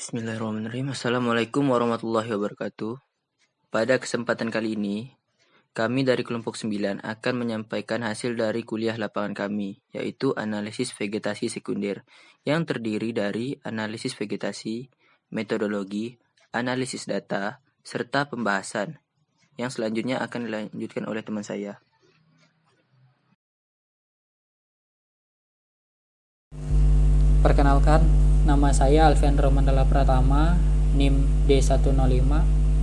Bismillahirrahmanirrahim. Assalamualaikum warahmatullahi wabarakatuh. Pada kesempatan kali ini, kami dari kelompok 9 akan menyampaikan hasil dari kuliah lapangan kami, yaitu analisis vegetasi sekunder, yang terdiri dari analisis vegetasi, metodologi, analisis data, serta pembahasan, yang selanjutnya akan dilanjutkan oleh teman saya. Perkenalkan, nama saya Alfiandro Mandala Pratama, NIM D105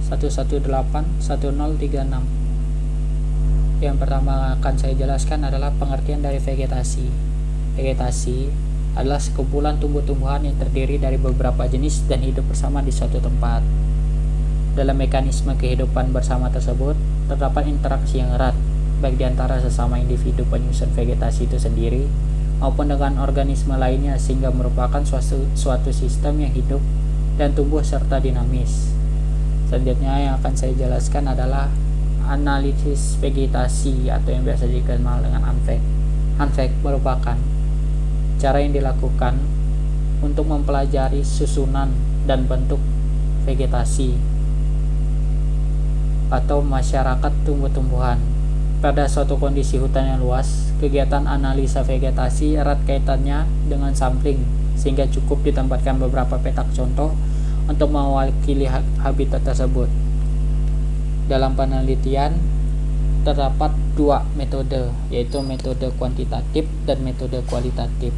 1181036. Yang pertama akan saya jelaskan adalah pengertian dari vegetasi. Vegetasi adalah sekumpulan tumbuh-tumbuhan yang terdiri dari beberapa jenis dan hidup bersama di suatu tempat. Dalam mekanisme kehidupan bersama tersebut, terdapat interaksi yang erat, baik di antara sesama individu penyusun vegetasi itu sendiri, maupun dengan organisme lainnya, sehingga merupakan suatu sistem yang hidup dan tumbuh serta dinamis. Selanjutnya yang akan saya jelaskan adalah analisis vegetasi atau yang biasa dikenal dengan ANVEG. ANVEG merupakan cara yang dilakukan untuk mempelajari susunan dan bentuk vegetasi atau masyarakat tumbuh-tumbuhan. Pada suatu kondisi hutan yang luas, kegiatan analisa vegetasi erat kaitannya dengan sampling, sehingga cukup ditempatkan beberapa petak contoh untuk mewakili habitat tersebut. Dalam penelitian, terdapat dua metode, yaitu metode kuantitatif dan metode kualitatif.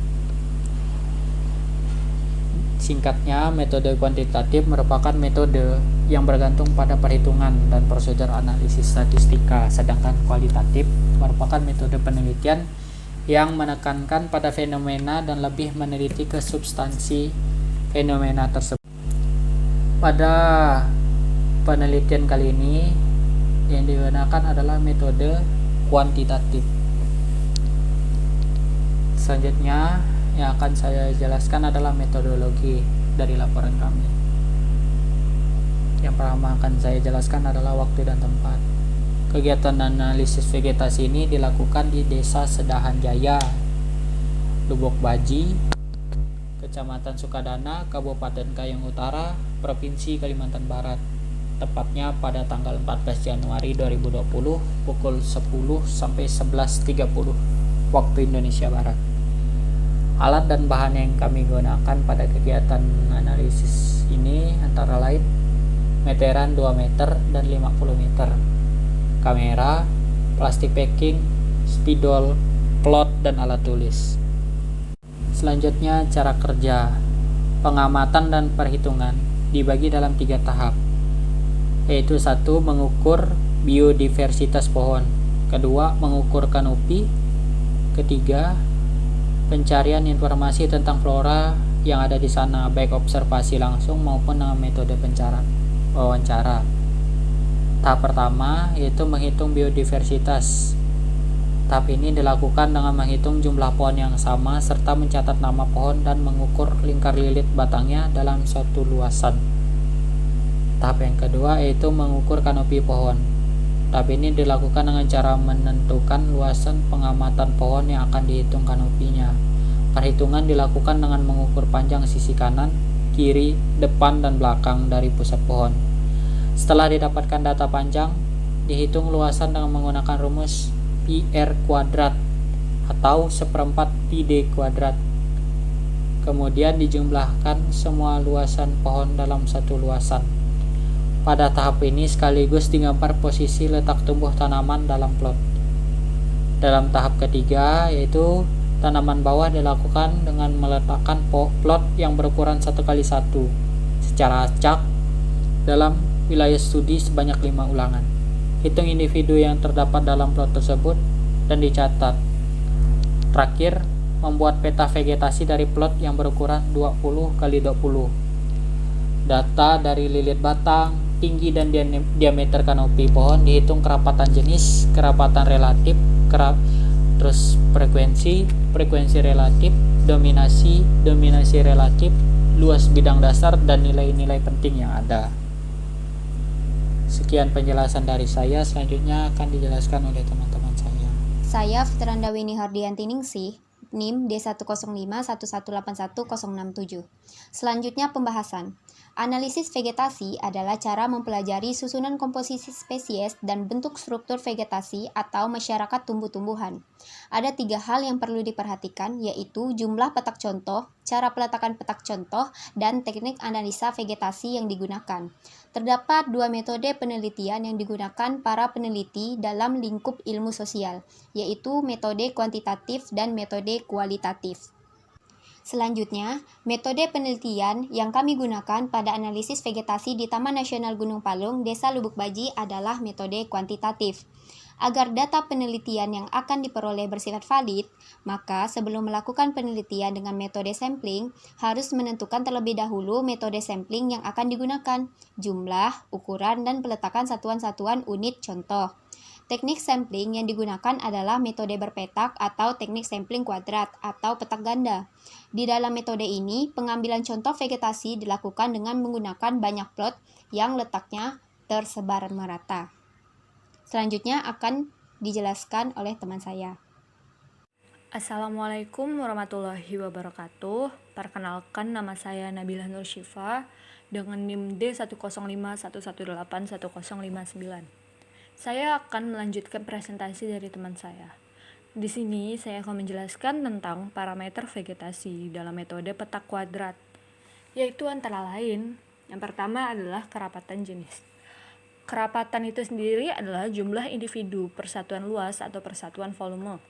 Singkatnya, metode kuantitatif merupakan metode yang bergantung pada perhitungan dan prosedur analisis statistika, sedangkan kualitatif merupakan metode penelitian yang menekankan pada fenomena dan lebih meneliti ke substansi fenomena tersebut. Pada penelitian kali ini yang digunakan adalah metode kuantitatif. Selanjutnya yang akan saya jelaskan adalah metodologi dari laporan kami. Yang pertama akan saya jelaskan adalah waktu dan tempat. Kegiatan analisis vegetasi ini dilakukan di Desa Sedahan Jaya, Lubuk Baji, Kecamatan Sukadana, Kabupaten Kayong Utara, Provinsi Kalimantan Barat. Tepatnya pada tanggal 14 Januari 2020 pukul 10 sampai 11.30 waktu Indonesia Barat. Alat dan bahan yang kami gunakan pada kegiatan analisis ini antara lain meteran 2 meter dan 50 meter, kamera, plastik packing, spidol, plot, dan alat tulis. Selanjutnya cara kerja. Pengamatan dan perhitungan dibagi dalam 3 tahap, yaitu 1. Mengukur biodiversitas pohon, 2. Mengukur kanopi, 3. Pencarian informasi tentang flora yang ada di sana, baik observasi langsung maupun dengan metode wawancara. Tahap pertama yaitu menghitung biodiversitas. Tahap ini dilakukan dengan menghitung jumlah pohon yang sama serta mencatat nama pohon dan mengukur lingkar lilit batangnya dalam suatu luasan. Tahap yang kedua yaitu mengukur kanopi pohon. Tahap ini dilakukan dengan cara menentukan luasan pengamatan pohon yang akan dihitung kanopinya. Perhitungan dilakukan dengan mengukur panjang sisi kanan, kiri, depan, dan belakang dari pusat pohon. Setelah didapatkan data panjang, dihitung luasan dengan menggunakan rumus PR kuadrat atau 1/4 PD kuadrat. Kemudian dijumlahkan semua luasan pohon dalam satu luasan. Pada tahap ini sekaligus digambar posisi letak tumbuh tanaman dalam plot. Dalam tahap ketiga yaitu tanaman bawah dilakukan dengan meletakkan plot yang berukuran 1x1 secara acak dalam wilayah studi sebanyak 5 ulangan. Hitung individu yang terdapat dalam plot tersebut dan dicatat. Terakhir, membuat peta vegetasi dari plot yang berukuran 20x20. Data dari lilit batang, tinggi dan diameter kanopi pohon, dihitung kerapatan jenis, kerapatan relatif, terus frekuensi relatif, dominasi relatif, luas bidang dasar, dan nilai-nilai penting yang ada. Sekian penjelasan dari saya, selanjutnya akan dijelaskan oleh teman-teman saya. Saya Fitranda Wini Hardianti Ningsih, NIM D10511811067. Selanjutnya pembahasan. Analisis vegetasi adalah cara mempelajari susunan komposisi spesies dan bentuk struktur vegetasi atau masyarakat tumbuh-tumbuhan. Ada 3 hal yang perlu diperhatikan, yaitu jumlah petak contoh, cara peletakan petak contoh, dan teknik analisa vegetasi yang digunakan. Terdapat 2 metode penelitian yang digunakan para peneliti dalam lingkup ilmu sosial, yaitu metode kuantitatif dan metode kualitatif. Selanjutnya, metode penelitian yang kami gunakan pada analisis vegetasi di Taman Nasional Gunung Palung, Desa Lubuk Baji adalah metode kuantitatif. Agar data penelitian yang akan diperoleh bersifat valid, maka sebelum melakukan penelitian dengan metode sampling, harus menentukan terlebih dahulu metode sampling yang akan digunakan, jumlah, ukuran, dan peletakan satuan-satuan unit contoh. Teknik sampling yang digunakan adalah metode berpetak atau teknik sampling kuadrat atau petak ganda. Di dalam metode ini, pengambilan contoh vegetasi dilakukan dengan menggunakan banyak plot yang letaknya tersebar merata. Selanjutnya akan dijelaskan oleh teman saya. Assalamualaikum warahmatullahi wabarakatuh. Perkenalkan, nama saya Nabilah Nur Syifa dengan NIM D10511811059. Saya akan melanjutkan presentasi dari teman saya. Di sini saya akan menjelaskan tentang parameter vegetasi dalam metode petak kuadrat, yaitu antara lain, yang pertama adalah kerapatan jenis. Kerapatan itu sendiri adalah jumlah individu persatuan luas atau persatuan volume.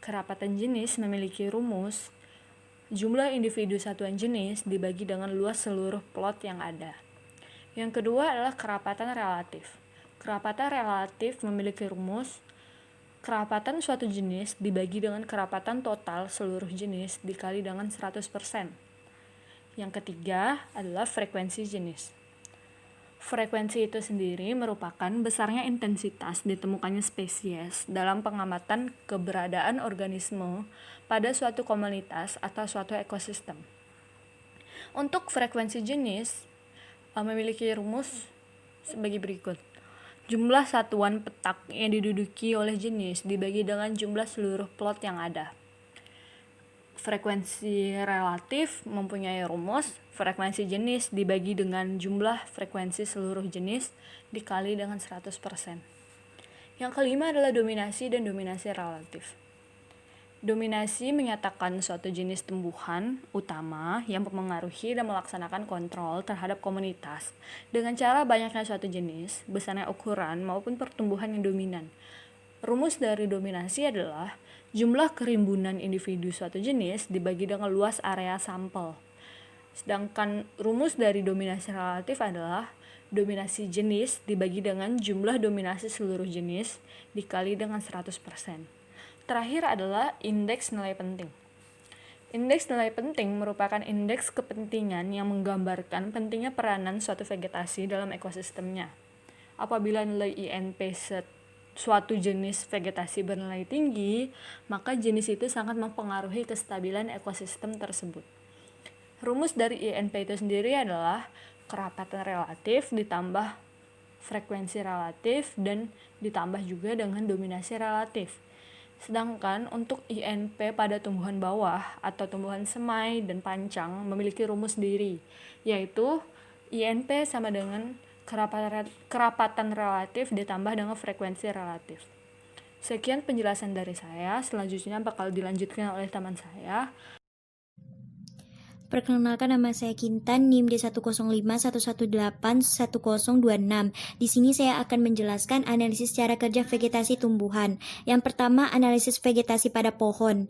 Kerapatan jenis memiliki rumus jumlah individu satuan jenis dibagi dengan luas seluruh plot yang ada. Yang kedua adalah kerapatan relatif. Kerapatan relatif memiliki rumus kerapatan suatu jenis dibagi dengan kerapatan total seluruh jenis dikali dengan 100%. Yang ketiga adalah frekuensi jenis. Frekuensi itu sendiri merupakan besarnya intensitas ditemukannya spesies dalam pengamatan keberadaan organisme pada suatu komunitas atau suatu ekosistem. Untuk frekuensi jenis memiliki rumus sebagai berikut. Jumlah satuan petak yang diduduki oleh jenis dibagi dengan jumlah seluruh plot yang ada. Frekuensi relatif mempunyai rumus frekuensi jenis dibagi dengan jumlah frekuensi seluruh jenis dikali dengan 100%. Yang kelima adalah dominasi dan dominasi relatif. Dominasi menyatakan suatu jenis tumbuhan utama yang mempengaruhi dan melaksanakan kontrol terhadap komunitas dengan cara banyaknya suatu jenis, besarnya ukuran, maupun pertumbuhan yang dominan. Rumus dari dominasi adalah jumlah kerimbunan individu suatu jenis dibagi dengan luas area sampel. Sedangkan rumus dari dominasi relatif adalah dominasi jenis dibagi dengan jumlah dominasi seluruh jenis dikali dengan 100%. Terakhir adalah indeks nilai penting. Indeks nilai penting merupakan indeks kepentingan yang menggambarkan pentingnya peranan suatu vegetasi dalam ekosistemnya. Apabila nilai INP suatu jenis vegetasi bernilai tinggi, maka jenis itu sangat mempengaruhi kestabilan ekosistem tersebut. Rumus dari INP itu sendiri adalah kerapatan relatif ditambah frekuensi relatif dan ditambah juga dengan dominasi relatif. Sedangkan untuk INP pada tumbuhan bawah atau tumbuhan semai dan pancang memiliki rumus sendiri, yaitu INP sama dengan kerapatan relatif ditambah dengan frekuensi relatif. Sekian penjelasan dari saya, selanjutnya bakal dilanjutkan oleh teman saya. Perkenalkan, nama saya Kintan, NIM D10511811026. Di sini saya akan menjelaskan analisis cara kerja vegetasi tumbuhan. Yang pertama, analisis vegetasi pada pohon,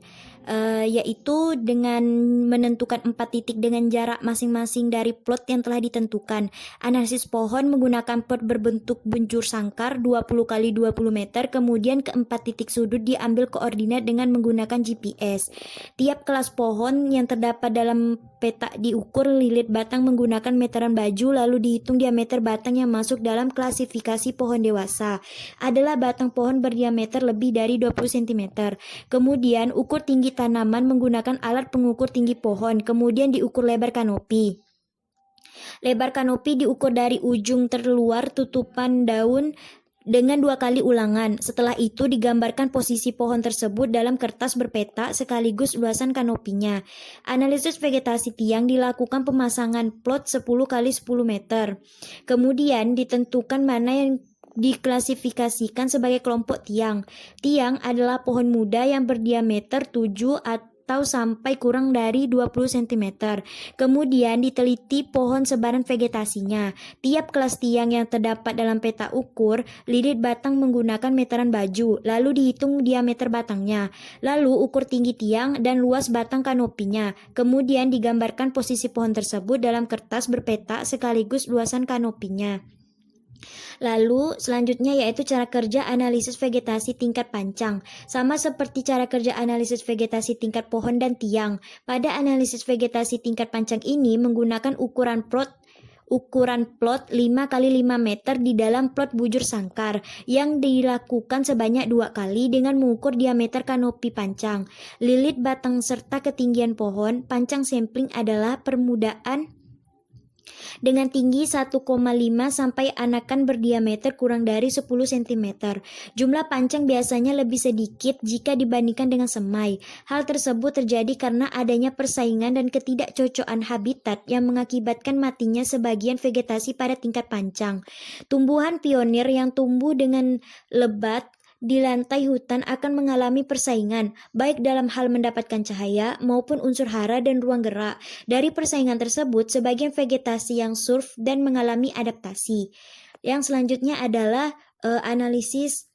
yaitu dengan menentukan 4 titik dengan jarak masing-masing dari plot yang telah ditentukan. Analisis pohon menggunakan plot berbentuk buncur sangkar 20 x 20 meter, kemudian ke 4 titik sudut diambil koordinat dengan menggunakan GPS. Tiap kelas pohon yang terdapat dalam peta diukur lilit batang menggunakan meteran baju, lalu dihitung diameter batang yang masuk dalam klasifikasi pohon dewasa. Adalah batang pohon berdiameter lebih dari 20 cm. Kemudian ukur tinggi tanaman menggunakan alat pengukur tinggi pohon, kemudian diukur lebar kanopi. Lebar kanopi diukur dari ujung terluar tutupan daun dengan 2 kali ulangan. Setelah itu digambarkan posisi pohon tersebut dalam kertas berpeta sekaligus luasan kanopinya. Analisis vegetasi tiang dilakukan pemasangan plot 10 kali 10 meter. Kemudian ditentukan mana yang diklasifikasikan sebagai kelompok tiang. Tiang adalah pohon muda yang berdiameter 7 atau sampai kurang dari 20 cm. Kemudian diteliti pohon sebaran vegetasinya. Tiap kelas tiang yang terdapat dalam peta ukur lilit batang menggunakan meteran baju, lalu dihitung diameter batangnya, lalu ukur tinggi tiang dan luas batang kanopinya. Kemudian digambarkan posisi pohon tersebut dalam kertas berpeta sekaligus luasan kanopinya. Lalu selanjutnya yaitu cara kerja analisis vegetasi tingkat pancang. Sama seperti cara kerja analisis vegetasi tingkat pohon dan tiang. Pada analisis vegetasi tingkat pancang ini menggunakan ukuran plot 5 kali 5 meter di dalam plot bujur sangkar yang dilakukan sebanyak 2 kali dengan mengukur diameter kanopi pancang, lilit batang serta ketinggian pohon. Pancang sampling adalah permudaan dengan tinggi 1,5 sampai anakan berdiameter kurang dari 10 cm. Jumlah pancang biasanya lebih sedikit jika dibandingkan dengan semai. Hal tersebut terjadi karena adanya persaingan dan ketidakcocokan habitat yang mengakibatkan matinya sebagian vegetasi pada tingkat pancang. Tumbuhan pionir yang tumbuh dengan lebat di lantai hutan akan mengalami persaingan, baik dalam hal mendapatkan cahaya maupun unsur hara dan ruang gerak. Dari persaingan tersebut, sebagian vegetasi yang surf dan mengalami adaptasi. Yang selanjutnya adalah analisis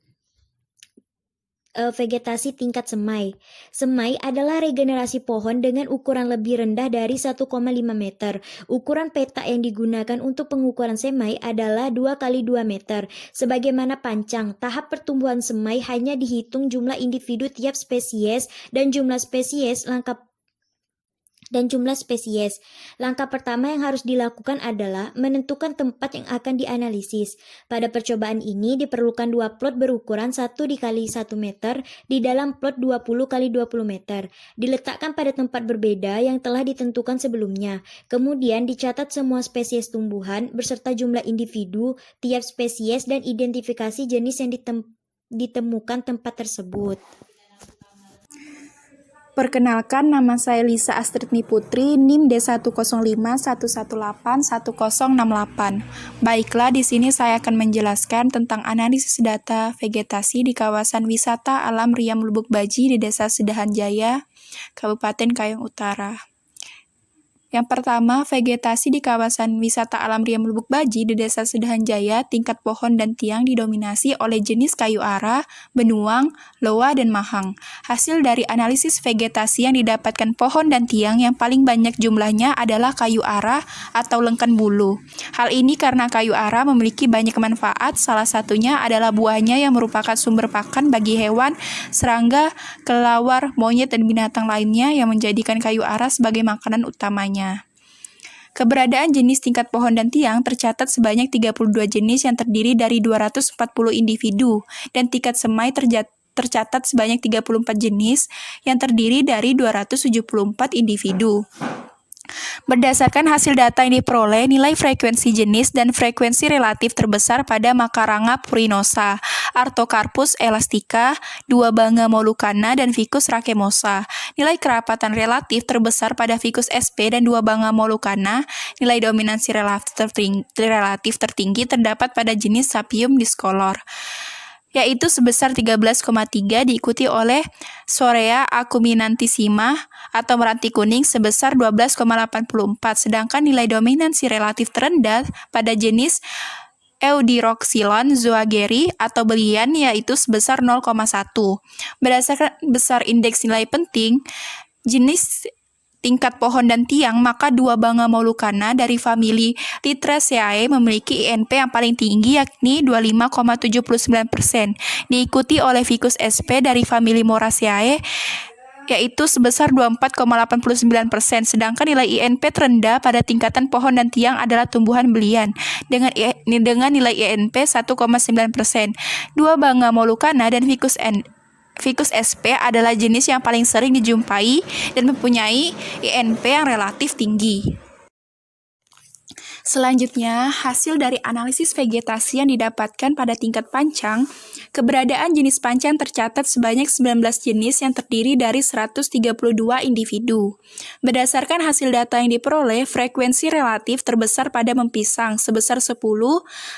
vegetasi tingkat semai. Semai adalah regenerasi pohon dengan ukuran lebih rendah dari 1,5 meter. Ukuran peta yang digunakan untuk pengukuran semai adalah 2 kali 2 meter. Sebagaimana pancang, tahap pertumbuhan semai hanya dihitung jumlah individu tiap spesies dan jumlah spesies. Langkah pertama yang harus dilakukan adalah menentukan tempat yang akan dianalisis. Pada percobaan ini diperlukan 2 plot berukuran 1 kali 1 meter di dalam plot 20 kali 20 meter. Diletakkan pada tempat berbeda yang telah ditentukan sebelumnya. Kemudian dicatat semua spesies tumbuhan beserta jumlah individu tiap spesies dan identifikasi jenis yang ditemukan tempat tersebut. Perkenalkan, nama saya Lisa Astridni Putri, NIM D1051181081068. Baiklah, di sini saya akan menjelaskan tentang analisis data vegetasi di kawasan wisata alam Riam Lubuk Baji di Desa Sedahan Jaya, Kabupaten Kayong Utara. Yang pertama, vegetasi di kawasan wisata alam Riam Lubuk Baji di Desa Sedahan Jaya, tingkat pohon dan tiang didominasi oleh jenis kayu ara, benuang, loa, dan mahang. Hasil dari analisis vegetasi yang didapatkan pohon dan tiang yang paling banyak jumlahnya adalah kayu ara atau lengkan bulu. Hal ini karena kayu ara memiliki banyak manfaat, salah satunya adalah buahnya yang merupakan sumber pakan bagi hewan, serangga, kelelawar, monyet, dan binatang lainnya yang menjadikan kayu ara sebagai makanan utamanya. Keberadaan jenis tingkat pohon dan tiang tercatat sebanyak 32 jenis yang terdiri dari 240 individu, dan tingkat semai tercatat sebanyak 34 jenis yang terdiri dari 274 individu. Berdasarkan hasil data yang diperoleh, nilai frekuensi jenis dan frekuensi relatif terbesar pada Macaranga purinosa, Artocarpus elastica, Duabanga molucana, dan Ficus racemosa. Nilai kerapatan relatif terbesar pada Ficus sp dan Duabanga molucana. Nilai dominansi relatif tertinggi terdapat pada jenis Sapium discolor, yaitu sebesar 13,3, diikuti oleh Sorea acuminantissima atau meranti kuning sebesar 12,84, sedangkan nilai dominansi relatif terendah pada jenis Eudiroxylon zoageri atau belian yaitu sebesar 0,1. Berdasarkan besar indeks nilai penting jenis tingkat pohon dan tiang, maka Duabanga molucana dari famili Litraceae memiliki INP yang paling tinggi yakni 25,79%, diikuti oleh Ficus sp dari famili Moraceae yaitu sebesar 24,89%, sedangkan nilai INP terendah pada tingkatan pohon dan tiang adalah tumbuhan belian dengan nilai INP 1,9%. Duabanga molucana dan Ficus sp adalah jenis yang paling sering dijumpai dan mempunyai INP yang relatif tinggi. Selanjutnya, hasil dari analisis vegetasi yang didapatkan pada tingkat pancang, keberadaan jenis pancang tercatat sebanyak 19 jenis yang terdiri dari 132 individu. Berdasarkan hasil data yang diperoleh, frekuensi relatif terbesar pada mempisang sebesar 10,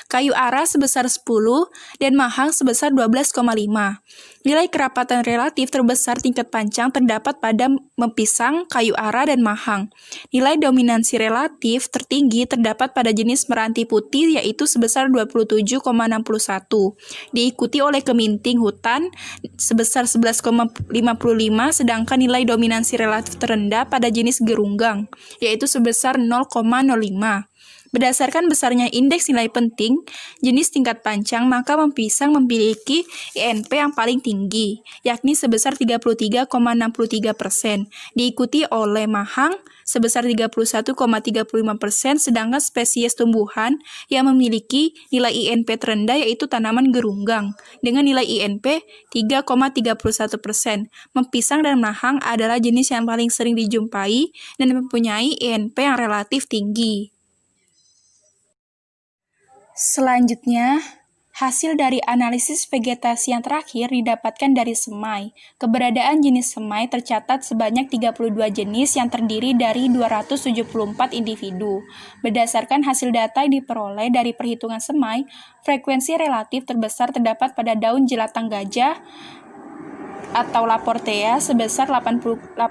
kayu ara sebesar 10, dan mahang sebesar 12,5. Nilai kerapatan relatif terbesar tingkat pancang terdapat pada mempisang, kayu ara, dan mahang. Nilai dominansi relatif tertinggi terdapat pada jenis meranti putih yaitu sebesar 27,61, diikuti oleh keminting hutan sebesar 11,55, sedangkan nilai dominansi relatif terendah pada jenis gerunggang yaitu sebesar 0,05. Berdasarkan besarnya indeks nilai penting jenis tingkat pancang, maka mempisang memiliki INP yang paling tinggi, yakni sebesar 33,63%, diikuti oleh mahang sebesar 31,35%, sedangkan spesies tumbuhan yang memiliki nilai INP terendah yaitu tanaman gerunggang, dengan nilai INP 3,31%. Mempisang dan mahang adalah jenis yang paling sering dijumpai dan mempunyai INP yang relatif tinggi. Selanjutnya, hasil dari analisis vegetasi yang terakhir didapatkan dari semai. Keberadaan jenis semai tercatat sebanyak 32 jenis yang terdiri dari 274 individu. Berdasarkan hasil data yang diperoleh dari perhitungan semai, frekuensi relatif terbesar terdapat pada daun jelatang gajah atau Laportea sebesar 88,5,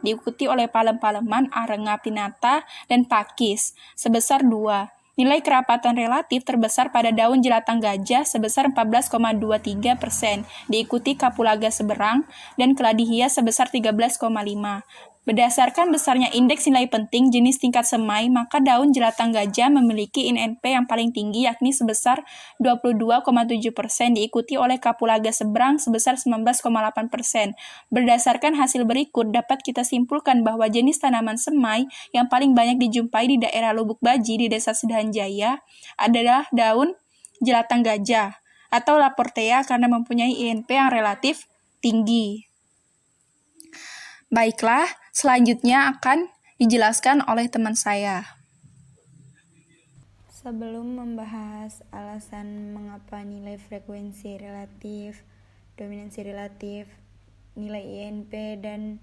diikuti oleh palem-paleman, Arenga pinnata, dan pakis sebesar 2. Nilai kerapatan relatif terbesar pada daun jelatang gajah sebesar 14,23%, diikuti kapulaga seberang dan Cladihia sebesar 13,5. Berdasarkan besarnya indeks nilai penting jenis tingkat semai, maka daun jelatang gajah memiliki INP yang paling tinggi yakni sebesar 22,7%, diikuti oleh kapulaga seberang sebesar 19,8%. Berdasarkan hasil berikut, dapat kita simpulkan bahwa jenis tanaman semai yang paling banyak dijumpai di daerah Lubuk Baji di Desa Sedahan Jaya adalah daun jelatang gajah atau Laportea karena mempunyai INP yang relatif tinggi. Baiklah, selanjutnya akan dijelaskan oleh teman saya. Sebelum membahas alasan mengapa nilai frekuensi relatif, dominansi relatif, nilai INP, dan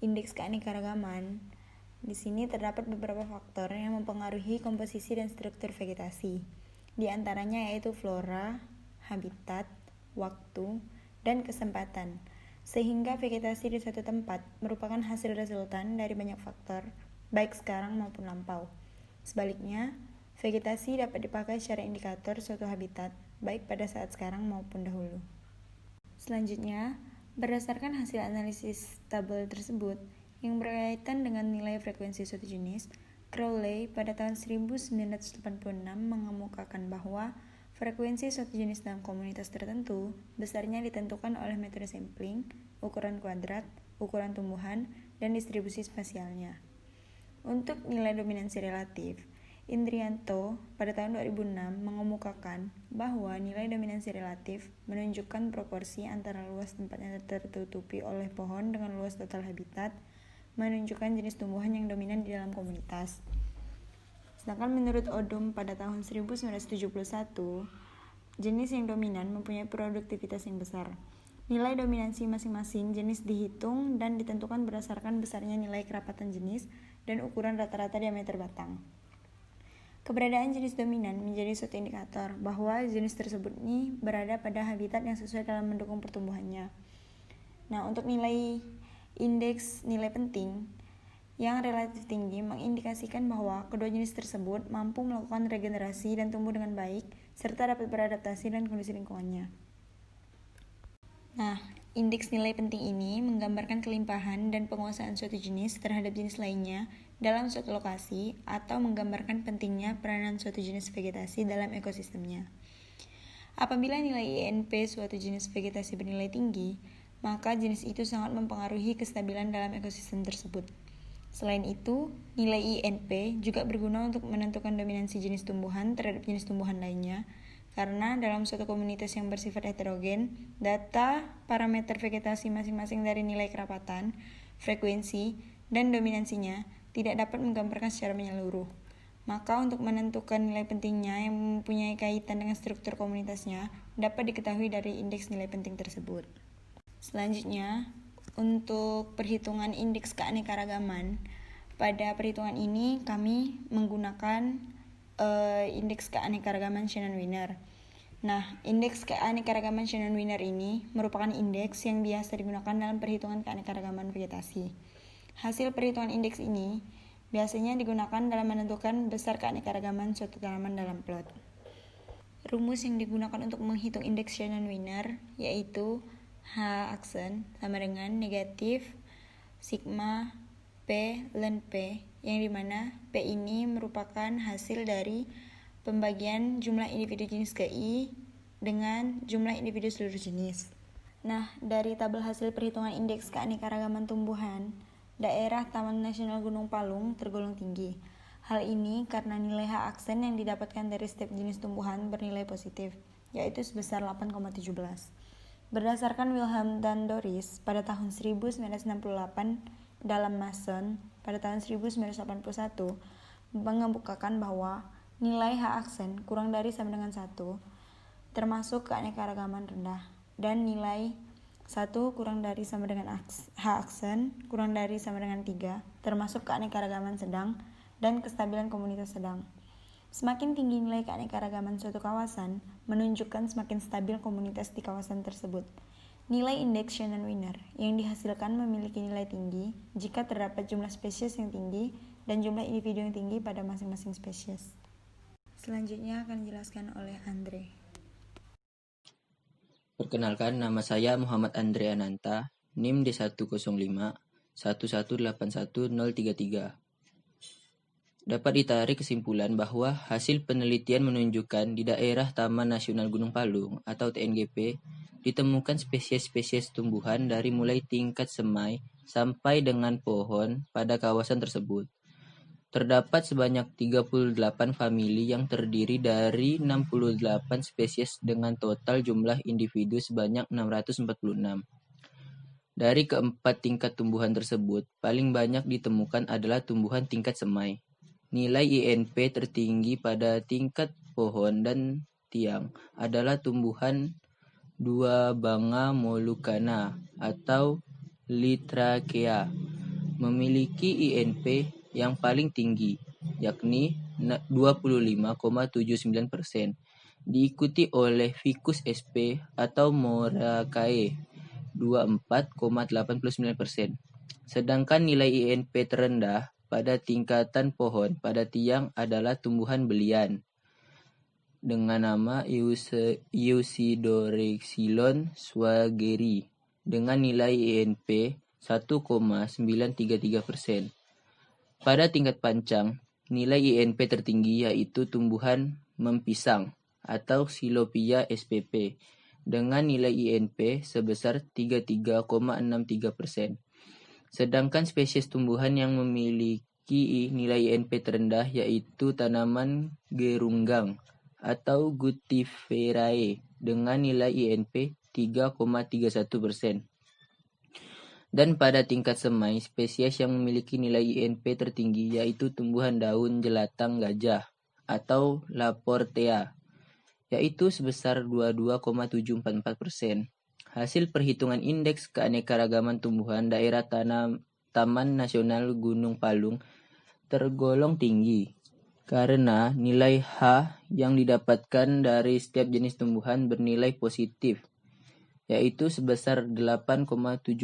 indeks keanekaragaman, di sini terdapat beberapa faktor yang mempengaruhi komposisi dan struktur vegetasi. Di antaranya yaitu flora, habitat, waktu, dan kesempatan. Sehingga vegetasi di suatu tempat merupakan hasil resultan dari banyak faktor, baik sekarang maupun lampau. Sebaliknya, vegetasi dapat dipakai secara indikator suatu habitat, baik pada saat sekarang maupun dahulu. Selanjutnya, berdasarkan hasil analisis tabel tersebut, yang berkaitan dengan nilai frekuensi suatu jenis, Crowley pada tahun 1986 mengemukakan bahwa frekuensi suatu jenis dalam komunitas tertentu besarnya ditentukan oleh metode sampling, ukuran kuadrat, ukuran tumbuhan, dan distribusi spasialnya. Untuk nilai dominansi relatif, Indrianto pada tahun 2006 mengemukakan bahwa nilai dominansi relatif menunjukkan proporsi antara luas tempat yang tertutupi oleh pohon dengan luas total habitat, menunjukkan jenis tumbuhan yang dominan di dalam komunitas. Sedangkan menurut Odum pada tahun 1971, jenis yang dominan mempunyai produktivitas yang besar. Nilai dominansi masing-masing jenis dihitung dan ditentukan berdasarkan besarnya nilai kerapatan jenis dan ukuran rata-rata diameter batang. Keberadaan jenis dominan menjadi suatu indikator bahwa jenis tersebut ini berada pada habitat yang sesuai dalam mendukung pertumbuhannya. Nah, untuk nilai indeks nilai penting yang relatif tinggi mengindikasikan bahwa kedua jenis tersebut mampu melakukan regenerasi dan tumbuh dengan baik, serta dapat beradaptasi dengan kondisi lingkungannya. Nah, indeks nilai penting ini menggambarkan kelimpahan dan penguasaan suatu jenis terhadap jenis lainnya dalam suatu lokasi atau menggambarkan pentingnya peranan suatu jenis vegetasi dalam ekosistemnya. Apabila nilai INP suatu jenis vegetasi bernilai tinggi, maka jenis itu sangat mempengaruhi kestabilan dalam ekosistem tersebut. Selain itu, nilai INP juga berguna untuk menentukan dominansi jenis tumbuhan terhadap jenis tumbuhan lainnya, karena dalam suatu komunitas yang bersifat heterogen, data parameter vegetasi masing-masing dari nilai kerapatan, frekuensi, dan dominansinya tidak dapat menggambarkan secara menyeluruh. Maka untuk menentukan nilai pentingnya yang mempunyai kaitan dengan struktur komunitasnya dapat diketahui dari indeks nilai penting tersebut. Selanjutnya, untuk perhitungan indeks keanekaragaman, pada perhitungan ini kami menggunakan indeks keanekaragaman Shannon-Wiener. Nah, indeks keanekaragaman Shannon-Wiener ini merupakan indeks yang biasa digunakan dalam perhitungan keanekaragaman vegetasi. Hasil perhitungan indeks ini biasanya digunakan dalam menentukan besar keanekaragaman suatu tanaman dalam plot. Rumus yang digunakan untuk menghitung indeks Shannon-Wiener yaitu H aksen sama dengan negatif sigma P ln P, yang dimana P ini merupakan hasil dari pembagian jumlah individu jenis KI dengan jumlah individu seluruh jenis. Nah, dari tabel hasil perhitungan indeks keanekaragaman tumbuhan, daerah Taman Nasional Gunung Palung tergolong tinggi. Hal ini karena nilai H aksen yang didapatkan dari setiap jenis tumbuhan bernilai positif, yaitu sebesar 8,17. Berdasarkan Wilhelm dan Doris pada tahun 1968 dalam Mason pada tahun 1981 mengemukakan bahwa nilai H aksen kurang dari sama dengan 1 termasuk keanekaragaman rendah, dan nilai 1 kurang dari sama dengan H aksen kurang dari sama dengan 3 termasuk keanekaragaman sedang dan kestabilan komunitas sedang. Semakin tinggi nilai keanekaragaman suatu kawasan menunjukkan semakin stabil komunitas di kawasan tersebut. Nilai indeks Shannon-Wiener yang dihasilkan memiliki nilai tinggi jika terdapat jumlah spesies yang tinggi dan jumlah individu yang tinggi pada masing-masing spesies. Selanjutnya akan dijelaskan oleh Andre. Perkenalkan, nama saya Muhammad Andre Ananta, NIM D105 1181033. Dapat ditarik kesimpulan bahwa hasil penelitian menunjukkan di daerah Taman Nasional Gunung Palung atau TNGP ditemukan spesies-spesies tumbuhan dari mulai tingkat semai sampai dengan pohon pada kawasan tersebut. Terdapat sebanyak 38 famili yang terdiri dari 68 spesies dengan total jumlah individu sebanyak 646. Dari keempat tingkat tumbuhan tersebut, paling banyak ditemukan adalah tumbuhan tingkat semai. Nilai INP tertinggi pada tingkat pohon dan tiang adalah tumbuhan Duabanga molucana atau Litrachea, memiliki INP yang paling tinggi, yakni 25,79%, diikuti oleh Ficus sp atau Moraceae 24,89%. Sedangkan nilai INP terendah pada tingkatan pohon pada tiang adalah tumbuhan belian dengan nama Eusidorexylon swageri dengan nilai INP 1,933%. Pada tingkat pancang, nilai INP tertinggi yaitu tumbuhan mempisang atau Silopia spp dengan nilai INP sebesar 33,63%. Sedangkan spesies tumbuhan yang memiliki nilai INP terendah yaitu tanaman gerunggang atau Gutiferae dengan nilai INP 3,31%. Dan pada tingkat semai, spesies yang memiliki nilai INP tertinggi yaitu tumbuhan daun jelatang gajah atau Laportea, yaitu sebesar 22,744%. Hasil perhitungan indeks keanekaragaman tumbuhan daerah Taman Nasional Gunung Palung tergolong tinggi karena nilai H yang didapatkan dari setiap jenis tumbuhan bernilai positif, yaitu sebesar 8,17.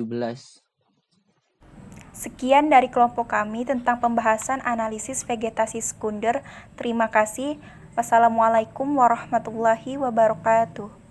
Sekian dari kelompok kami tentang pembahasan analisis vegetasi sekunder. Terima kasih. Wassalamualaikum warahmatullahi wabarakatuh.